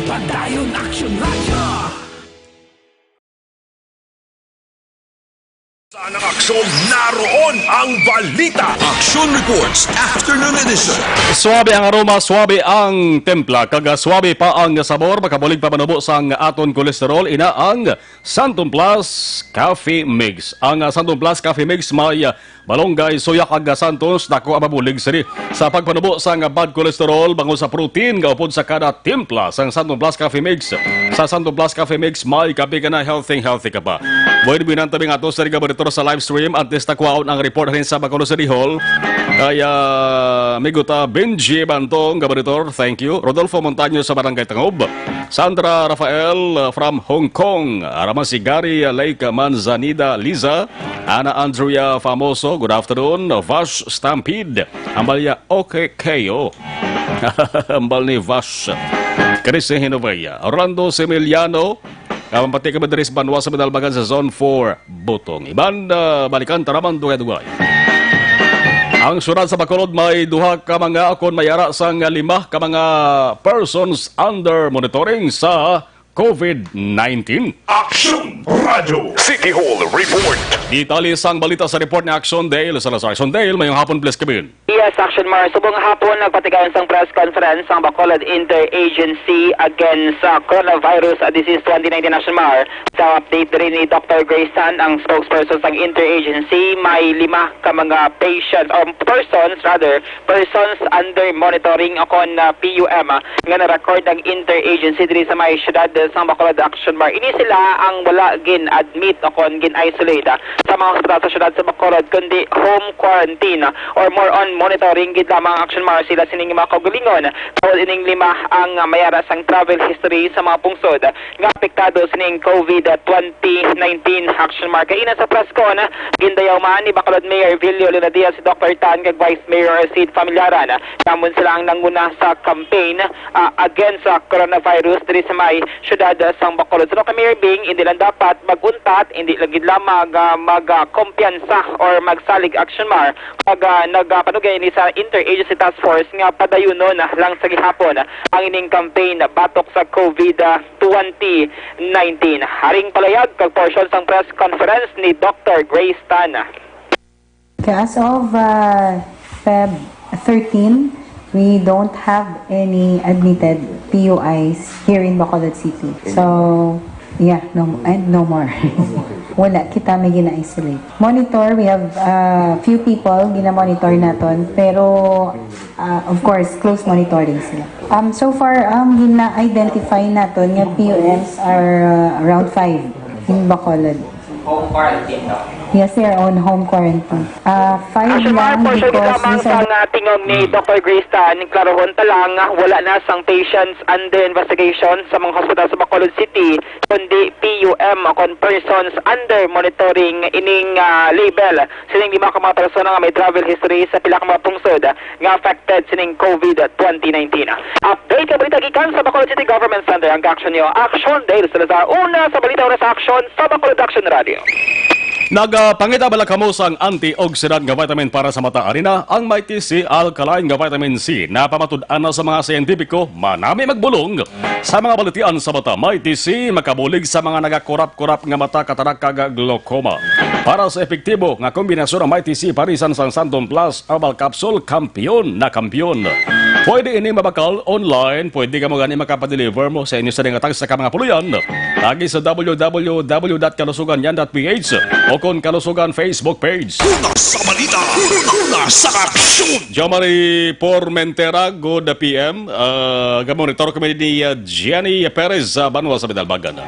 Padayon Aksyon radyo. Saan ang aksyon? Naroon ang balita! Action Reports Afternoon Edition. Suabe ang aroma, suabe ang templa, kaga suabe pa ang sabor, makabulig pa manubo sang aton kolesterol, ina ang Santon Plus Coffee Mix. Ang Santon Plus Coffee Mix may malunggay, soya kag santos, dako mabulig sini sa pagpanubo sang bad cholesterol, bangon sa protein, gaupod sa kada timpla sang Santon Plus Coffee Mix. Sa Santon Plus Coffee Mix, may kape ka na healthy ka pa. Pwede binantabing ato sa Rigabritor sa live stream at destakwaon ang report rin sa Bacolod City Hall. Kaya Miguta Benji Bantong, Gabaritor, thank you. Rodolfo Montaño sa Barangay Tangob. Sandra Rafael from Hong Kong. Araman si Gary Lake Manzanida Liza. Ana Andrea Famoso, good afternoon. Vash Stampede. Ambalya OKKO. Ambal ni Vash. Chris Hinovaya. Orlando Semiliano. Kapampati ka Madris Banwa sa Medalbagan sa Zone 4 Butong. Iban balikan taraman dugay-dugay. Ang syudad sa Bacolod may duha ka mga akon mayara sang 5 ka mga persons under monitoring sa COVID-19. Action Radio City Hall Report. Detalis ang balita sa report ni Action Dale. Salazar Action Dale, mayong hapon, please kabin. Yes, Action Mar. Subong hapon, nagpatigayon sa press conference ang Bacolod Interagency Against Coronavirus Disease 2019 Action Mar. Sa update rin ni Dr. Grayson, ang spokesperson sa Interagency, may 5 ka mga patients, or persons under monitoring akon PUM nga na-record ang Interagency diri sa may syudad sa Bacolod Action Mar. Ini sila ang wala gin-admit akon gin-isolate sa mga hospital sa syudad sa Bacolod, kundi home quarantine or more on monitoring gid lamang action mar sila sining mga kaugalingon. Tawad ining 5 ang mayara sang travel history sa mga pungsod nga apektado sining COVID-2019 action mar. Kay ina sa press con gindayaw man ni Bacolod Mayor Vilio Luna Diaz, si Dr. Tan kag Vice Mayor Sid Familiaran. Kamon sila ang nanguna sa campaign against sa coronavirus diri sa may syudad sang Bacolod. So kay Mayor Bing, hindi lang dapat maguntat, hindi lang gid lamang magkumpiyansa or magsalig action mar pag nagpanugay ni sa Interagency Task Force nga padayunon lang sa gihapon ang ining campaign batok sa COVID-2019. Haring palayag kag portion sang press conference ni Dr. Grace Tan. As of Feb 13, we don't have any admitted PUIs here in Bacolod City. So, yeah, no more. Wala, kita may gina-isolate. Monitor, we have few people gina-monitor naton, pero of course, close monitoring sila. So far, gina-identify naton nga PUMs are around 5 in Bacolod. Home quarantine, no? Yes, they are on home quarantine. 5 lang portion because lamang these are... sang tingog ni Dr. Grace Tan, klarohon ta lang, wala na sang patients under investigation sa mga hospital sa Bacolod City, kundi PUM kon persons under monitoring ining label. Sining 5 ka mga persona nga may travel history sa pila ka mga pungsod nga affected sining COVID-2019. Update ka balita gikan sa Bacolod City Government Center. Ang action nyo, Action Dale Salazar. Una sa balita oras sa action sa Bacolod Action Radio. Nagpangita bala kamo sang antioxidant nga vitamin para sa mata arena ang Mighty C Alkaline nga vitamin C na pamatud-an na sa mga siyentipiko manami magbulong sa mga balitian sa mata. Mighty C makabulig sa mga nagakurap-kurap nga mata katarak kag glaucoma. Para sa epektibo nga kombinasyon ng Mighty C parisan sang Santon Plus Herbal Capsule, kampiyon na kampiyon. Pwede ini mabakal online, pwede ka mo gani makapadeliver mo sa inyo sa dingatag sa mga puluyan. Lagi sa www.kalusuganyan.ph o kung Kalusugan Facebook page. Una sa balita, una sa aksyon. Jomari Pormentera, good PM. Gamonitor kami ni Gianni Perez Banwa sa Bidalbagan.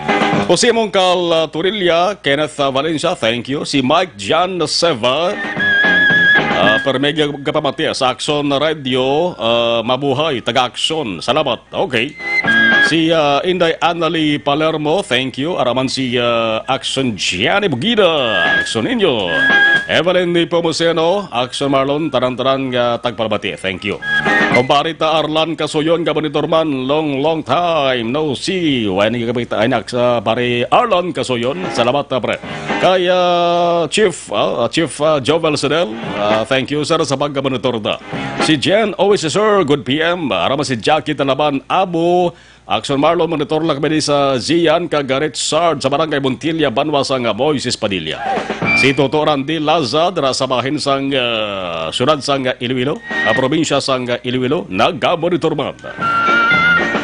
O si Mongkal Turilla, Kenneth Valencia, thank you. Si Mike John Seva, Permega Kapamati sa Action Radio, mabuhay, taga-action. Salamat. Okay. Si Inday Annalie Palermo, thank you. Araman si Action Gianni Bugida, Action Inyo. Evelyn Pomoseno, Action Marlon, taran-taran tagpalbati, thank you. Komparita Arlan Kasoyon, Gabanitorman, long time no see. Wani kapita ay sa pare Arlan Kasoyon, salamat pre. Kaya Chief Jovel Sedel, thank you sir sa paggabanitor da. Si Jen, always sir, good PM. Araman si Jackie Tanaban Abu, Action Marlon, monitor lang kami sa Zian Kagarit Sard sa Barangay Montilla, Banwa sang Moises Padilla. Si Toto Randy Laza, dara sa bahin sang syudad sang Iloilo, probinsya sang Iloilo, nag-monitor man.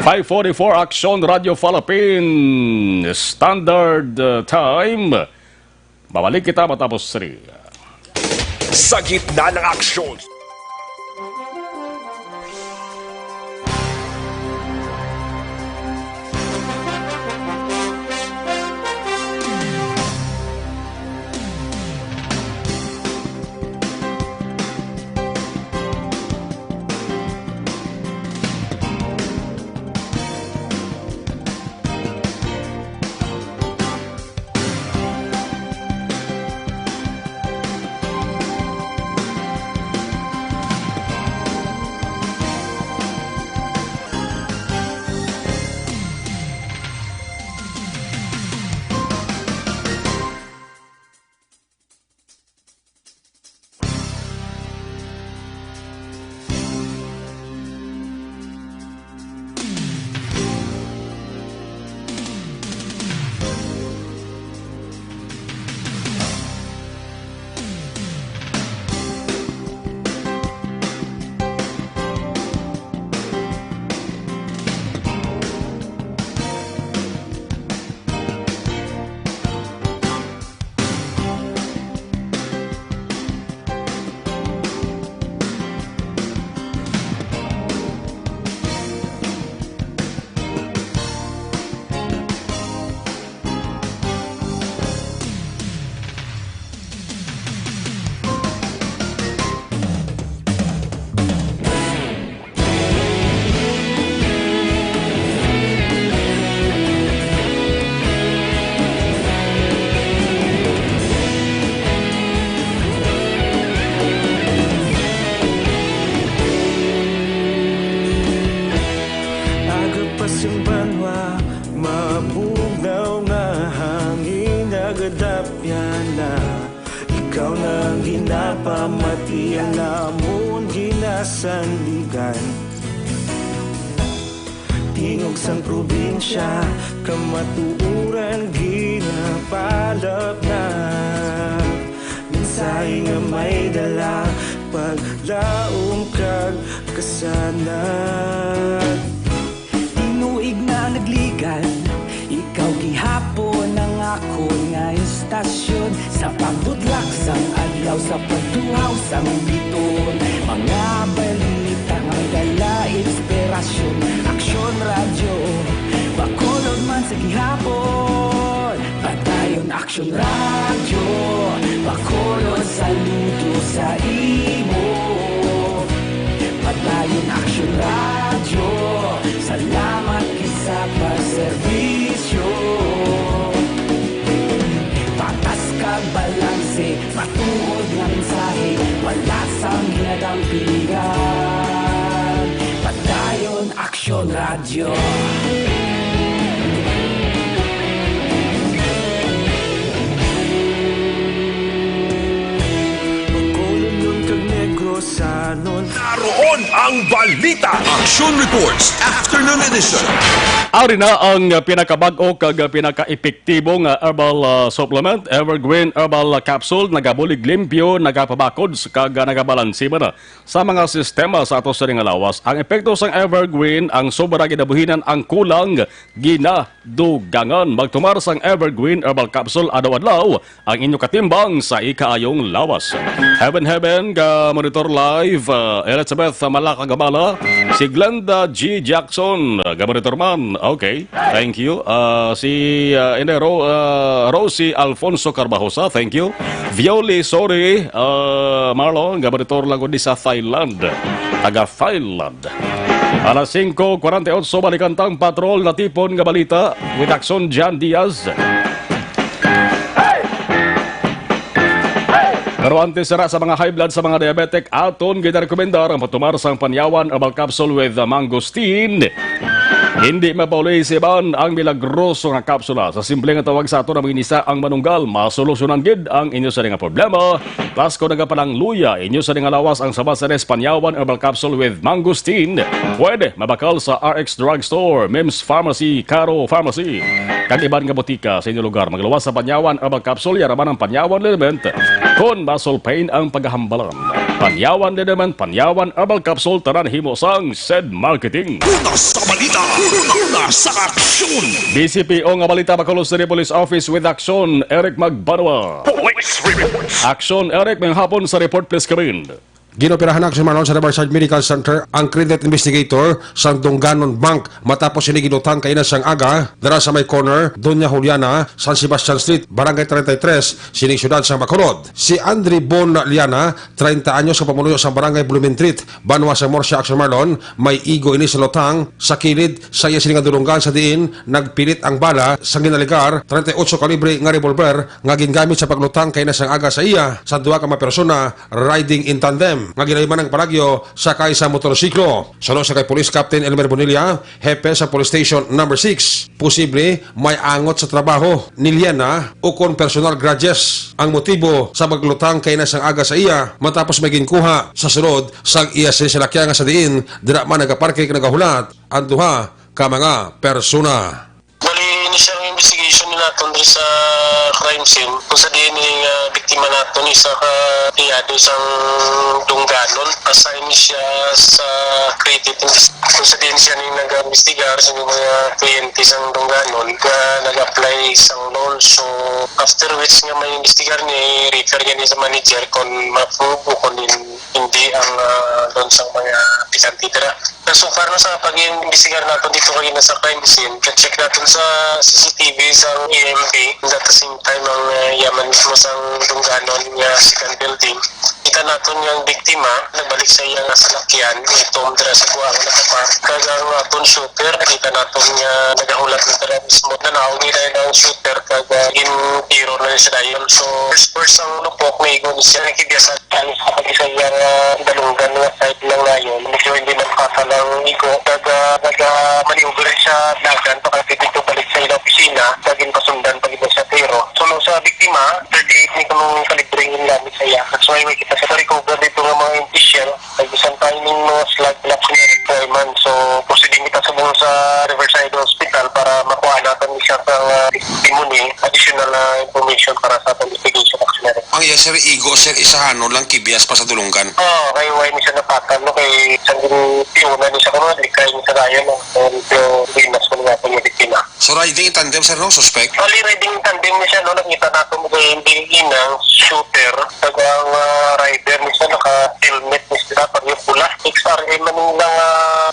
5:44 Action Radio Philippine Standard Time. Babalik kita matapos 3. Sa gitna ng aksyon, pati alamon ginasandigan. Tingog sang probinsya, kamatuuran ginapalap na. Minsay nga may dala, paglaong kag kasanat. Tinuig na nagligan, ikaw gihapon ang ako nga istasyon. Sa pagbutlak sang adlaw, sa pagtuhaw sang biton, mga balita nga dala inspirasyon. Aksyon radyo, Bacolod man sa gihapon. Patayon Aksyon radyo, Bacolod saludo sa imo. Patayon Aksyon radyo, salamat kisa pagserbisyo. Patas kag balanse, matuod nga mensahe, wala sang hinadang pilihan. Patayon Aksyon radyo. Bacolod nun kag Negrosanon, Naroon ang balita. Action Reports Afternoon Edition. Ari na ang pinakabag-o kag pinaka-epektibo nga herbal supplement, Evergreen Herbal Capsule, nagabulig limpyo, nagapabakod kag nagabalansi na sa mga sistema sa ato sa ring lawas. Ang epekto sang Evergreen, ang sobra ginabuhinan ang kulang ginadugangan. Magtumar sang Evergreen Herbal Capsule adlaw-adlaw ang inyo katimbang sa ikaayong lawas. Heaven ga monitor live Elizabeth Malacagabala, si Glenda G. Jackson ga monitor man. Okay, thank you. Rosie Alfonso Carbajosa, thank you. Violi Sori Marlon, gabaritor lang ko di sa Thailand. Taga Thailand. Alas 5:48, balikantang patrol na tipon nga balita with Axon Jan Diaz. Pero antes sara sa mga high blood sa mga diabetic, aton ginarekomendar ang patumar sang Panyawan Herbal Capsule with mangosteen. Hindi mapaulisiban ang milagroso nga kapsula. Sa simple nga tawag sa ato na maginisa ang manunggal, masolusyonan gid ang inyo sa nga problema. Plus kung nagapalang luya, inyo sa nga lawas ang Sabasanes Panyawan Herbal Capsule with mangosteen. Pwede mabakal sa RX Drugstore, Mims Pharmacy, Caro Pharmacy. Kag iban nga botika sa inyong lugar. Maglawas sa Panyawan Herbal Capsule, yaraman ang Panyawan Liniment. Kung muscle pain ang paghahambalan. Panyawan Liniment, Panyawan Herbal Capsule, tanan himo sang SED Marketing. Una sa balita, una sa aksyon. BCPO nga balita, Bacolod City Police Office with Action, Eric Magbanwa. Police reports. Action, Eric, may hapon sa report, please karin. Ginoperahan na si Marlon sa Riverside Medical Center ang credit investigator sa Dunganon Bank matapos siniginutan kay na siyang aga dara sa may corner Doña Juliana, San Sebastian Street, Barangay 33, sining syudad sa Bacolod. Si Andre Bon Liana, 30 anyos sa pamunuyo sa Barangay Blumentritt, Banwa sa Morsia Action Marlon, may igo ini sa lotang sa kilid sa iya sining dulungan sa diin nagpilit ang bala sa ginaligar 38 kalibre nga revolver nga gingamit sa paglutang kay na siyang aga sa iya sa duha ka mga persona riding in tandem nga ginaiman ng palagyo sakay sa motorsiklo. Sunod sa kay Police Captain Elmer Bonilla, hepe sa Police Station No. 6. Posible may angot sa trabaho ni Liana o kon personal grudges ang motibo sa maglutang kay na sang aga sa iya matapos may ginkuha sa sunod sa iya sinilakya nga sa diin dira man nagaparke nagahulat ang duha ka mga persona. Initial investigation nila natin sa crime scene kung sa din yung biktima natin isa ka tiyado isang Dunganon. Assign siya sa credit kung sa din siya yung nag-investigar sa mga kliyente sa Dunganon na nag-apply isang loan. So after which nga may investigar niya, i-refer niya sa manager kung ma-approve o kung hindi ang loan sa mga pikante dira. So far na sa pag-investigar natin dito kayo na sa crime scene, check natin sa CCTV sa EMP at the same time ang yaman mismo sa Dunganon nga second building. Kita natin yung biktima nagbalik sa iyang salakyan itong dira sa kuwang nakapark. Kagang aton shooter, kita natin nga nagahulat na dira mismo na naungi na yung shooter kagagin tiro na siya dayon. So first ang lupok may igon siya nakibiyasan sa pag-isa iyang dalunggan nga side lang na yun. Medyo hindi nagkasalang igo nag-maneuver siya dagan kasi dito balik sa ilang opisina kagin pasundan pag iba sa tiro. So sa biktima 38 ni kamong kalibre yung lamit sa iya. So ay kita sa recover Nag-isang timing mo slug collection deployment. So, proceeding kita sa Riverside Hospital para makuha natin siya ng testimony, additional information para sa investigation action. Ang yes, sir, igo, sir, isahano lang kibiyas pa sa dulunggan. Kay Way ni siya napatan, no? Kay isang piuna ni siya kung kay ni sa raya, no? Medyo binas ko nga kung yung biktima. So, riding in tandem, sir, no? Suspect? Only riding in tandem ni siya, no? Nakita natin mo kay inang shooter. Tagang rider ni siya, naka-helmet ni siya, pag yung pula. XRM man lang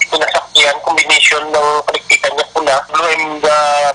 pinasakyan, combination ng palikpikan niya pula. Blue and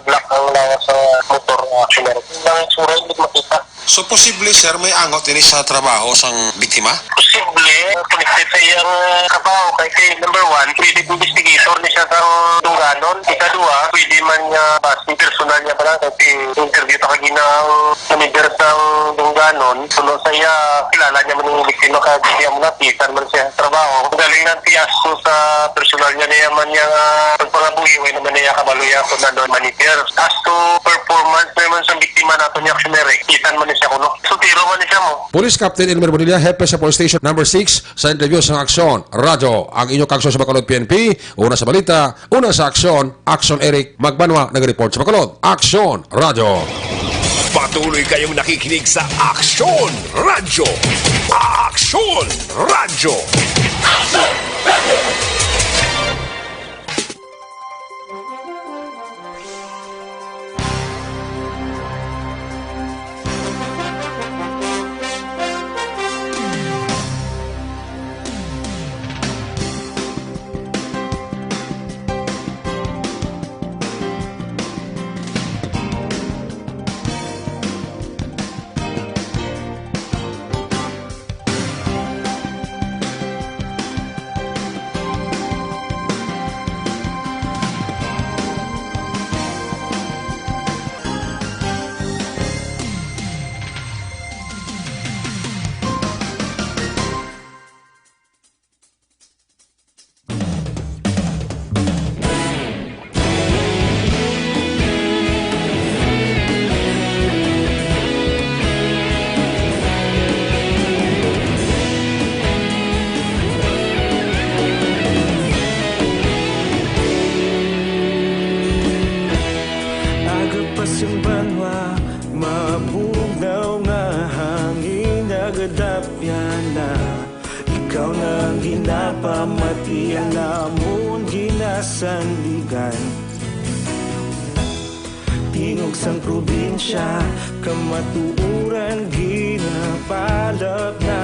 black ang lawa sa motor actioner. Ang sura hindi makita. So, posible, sir, may angot din sa trabaho sang biktima? Posible, connected sa iyang trabaho. Kasi number one, pwede investigator niya siya sa tungganon. Ikadua, pwede man niya basi personal niya pala. Kasi interview ta kagina ang manager sa tungganon. Sunod sa iya, kilala niya man yung biktima kasi siya mo napitan man siya sa trabaho. Galing ng tiyaso sa personal niya niya man niya pagpangabuhi, way naman niya kabaluya ko na doon manager. As to performance naman sa biktima nato niya aksyonere, kitan man siya kuno. So, tiro man siya mo. Police Captain Elmer Bonilla, Hepe sa Police Station number 6 sa interview sa Aksyon Radyo. Ang inyong kaksyon sa Bacolod PNP, una sa balita, una sa Aksyon, Aksyon Eric Magbanwa nag-report sa Bacolod. Aksyon Radyo. Patuloy kayong nakikinig sa Aksyon Radyo. Aksyon Radyo. Banwa, mabugnaw nga hangin nagadapyan na ikaw nang ginapamatian namon ginasandigan. Tingog sang probinsya, kamatuuran ginapalap na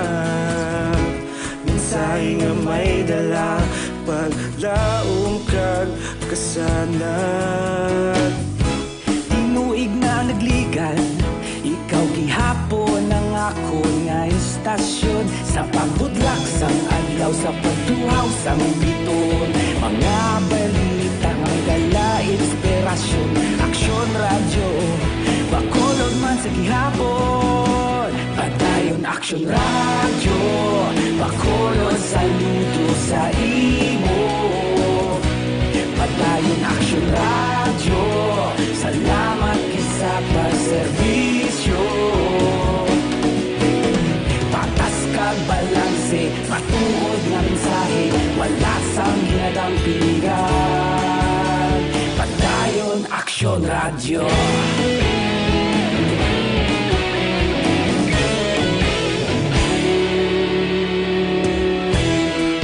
mensahe nga may dala paglaom kag kasanat. Tinuig na nagligan, ikaw gihapon ang ako nga istasyon sa pagbudlak sang adlaw sa pagtuhaw sang biton. Mga balita nga dala inspirasyon, Aksyon Radyo, Bacolod man sa gihapon. Padayon Aksyon Radyo, Bacolod saludo sa imo. Padayon Aksyon Radyo, salamat kisa pagserbisyo. Patas kag balanse, matuod nga mensahe, wala sang hinadang pilihan. Padayon Aksyon Radyo.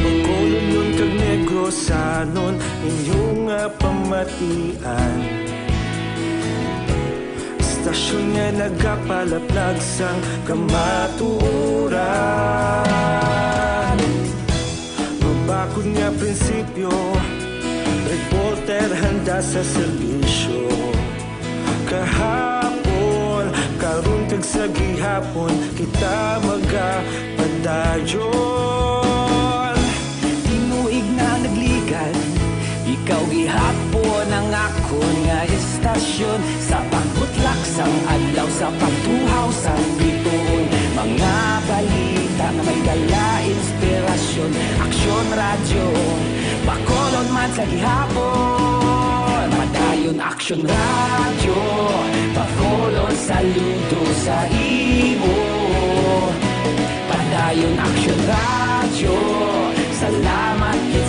Bacolod nun kag Negrosanon, inyong pamatian. Istasyon nga nagapalaplag sang kamatuuran. Mabakod nga prinsipyo, reporter handa sa serbisyo. Kahapon, karon kag sa gihapon, kita magapadayon. Tinuig na nagligan, ikaw gihapon ang ako nga istasyon sa pagbutlak sang adlaw sa pagtuhaw sang biton. Mga balita na may dala inspirasyon, Aksyon Radyo, Bacolod man sa gihapon. Padayon Aksyon Radyo, Bacolod saludo sa imo. Padayon Aksyon Radyo,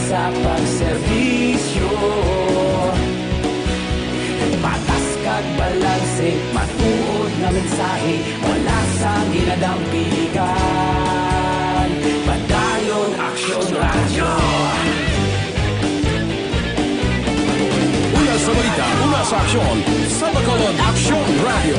sa pagserbisyo. Patas kag balanse, matuod nga mensahe, wala sa ginadampigan. Padayon Aksyon Radyo. Una sa balita, una sa aksyon, sa Bacolod Aksyon Radio.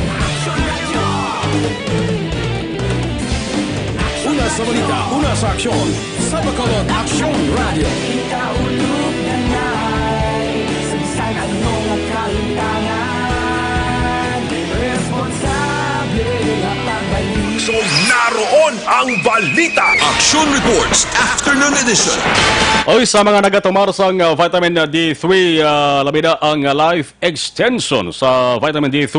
Una sa balita, una sa aksyon, sa Bacolod Aksyon Radio. Ikaulog na na'y sabisan anong ang kalintangan. Responsable nga pagbalik. So naroon ang balita. Action Reports Afternoon Edition. Oy, sa mga nagatumar sa vitamin D3, labi na ang life extension sa vitamin D3.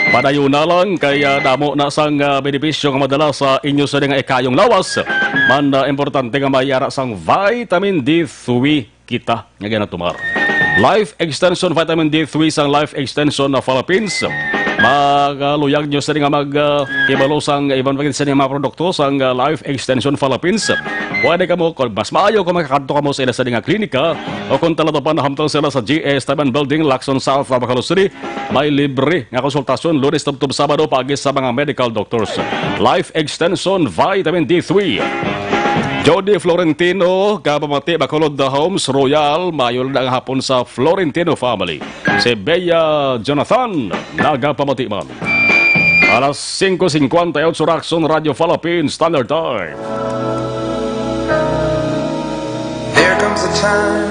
Padayon na lang kaya damo na sang benepisyo nga madala sa inyo sa nga ikayong lawas. Man importante nga mayara sang vitamin D3 kita nga ganatumar. Life extension vitamin D3 sang Life Extension na Philippines. Magaluyag nyo sa nga mag-ibalo sang ibang bagay sa mga produkto sang Life Extension Philippines. Pwede ka mo, mas maayo kung makakadto ka mo sa ila sa nga klinika o kung talaga pa nahamtang sila sa GS Taban Building, Lacson South, Bacolod City, may libre nga konsultasyon Lunes to Sabado pagis sa mga medical doctors. Life Extension Vitamin D3. Jody Florentino, Kabamati, Bacolod Homes, Royal, mayon na ang hapon sa Florentino family. Si Bea Jonathan, Nagapamati man. Alas 5:58 Action Radio Philippines Standard Time. There comes a time.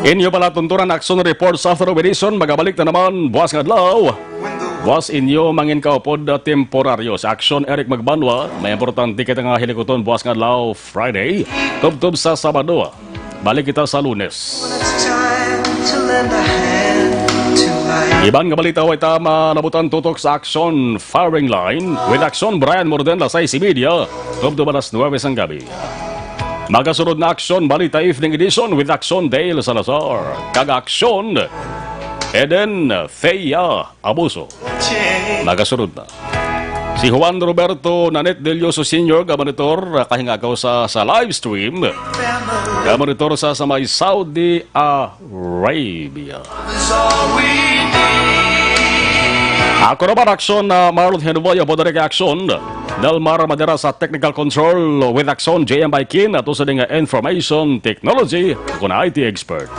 Inyo pala tunturan Action Reports after edition, magabalik na naman buwas nga adlaw. Was inyo mangin kaupod temporaryo sa Action Eric Magbanwa. May importante kita nga hilikoton buwas nga adlaw Friday. Tubtub sa Sabado. Balik kita sa Lunes. Iban nga balita ay tama nabutan tutok sa Action Firing Line with Action Brian Morden Lasay si Media. Tubtub alas 9 sang gabi. Magasunod na Action Balita Evening Edition with Action Dale Salazar. Kag-Action Eden Thea Abuso. Magasunod na. Si Juan Roberto Nanet Del Yoso Sr. Gamonitor kahingagaw sa live stream. Gamonitor sa may Saudi Arabia. Ako naman Action Marlon Henuboy Bodorek Action. Delmar Madera sa Technical Control with Action JM Baikin at usa nga Information Technology kung IT expert.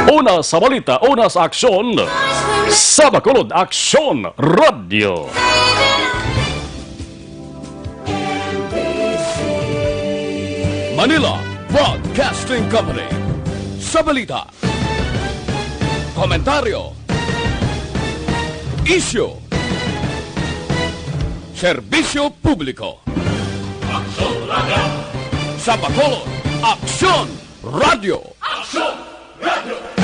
Una sa balita, una sa aksyon, sa Bacolod Aksyon Radio. Manila Broadcasting Company. Sa balita, komentaryo, issue, serbisyo publiko. Aksyon Radio. Sa Bacolod Aksyon Radio. Aksyon Radio.